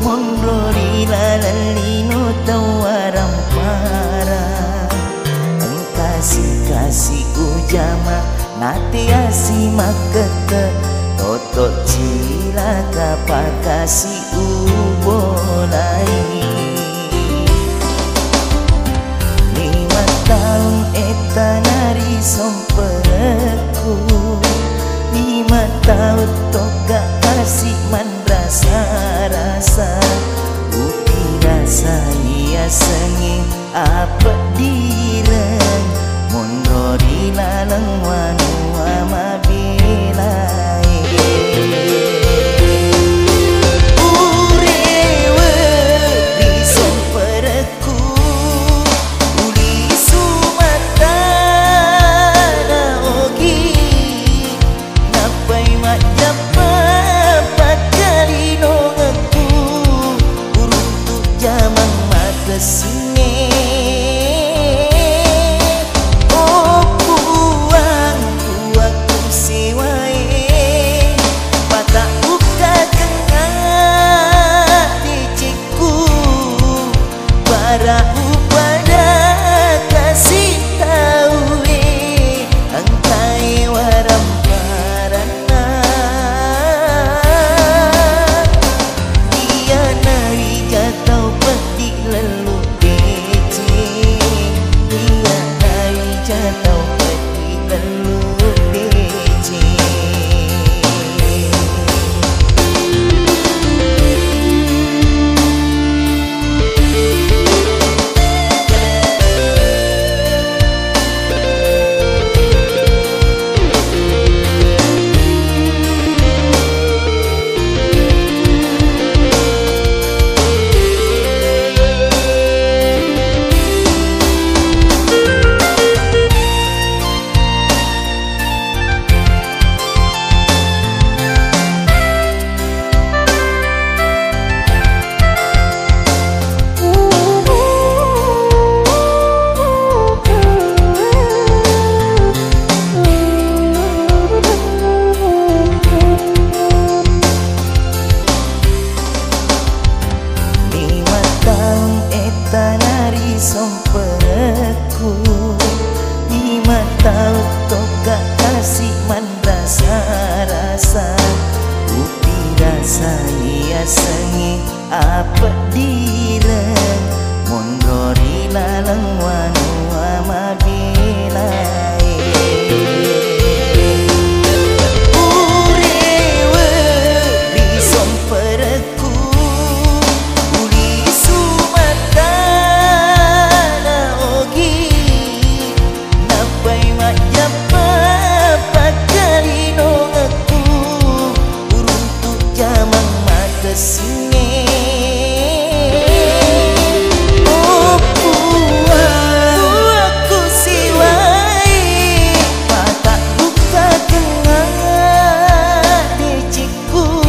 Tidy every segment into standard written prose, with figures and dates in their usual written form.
Mondro di lalino tawaram para Kasih ujama nate asi makete Toto cilaka pakasi ubolai 5 tahun eta nari sompeku 5 tahun toga kasih mandrasa rasa Upi rasa ia sengih apa direng Mondro di laleng wanu amabilai Urewe di sompereku Uli sumata na ogi Napai majapa pakali nongeku Uruntuk jamang mata singe Rahu pada kasih tahu angkai waram parana Dia nari jatau peti lalu kece Dia nari jatau peti lalu kece Tanari sompereku 5 tahun toga kasih mandrasa rasa Upi rasa ia sengih apa direng Mondro di laleng wanu amabilai Urewe di sompereku Singe oh puaku siwai patak buka tengah diciku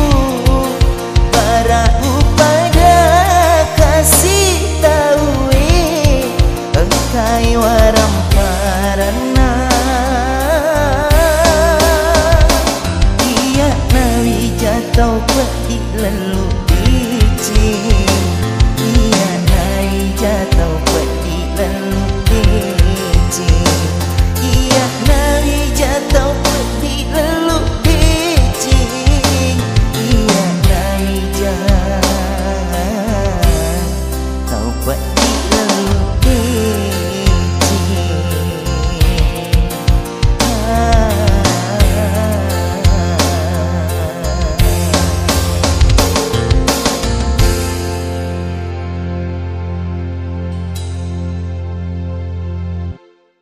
Barahu pada kasih tahu engkai waram parana Ia nawi jatau peti lalu biji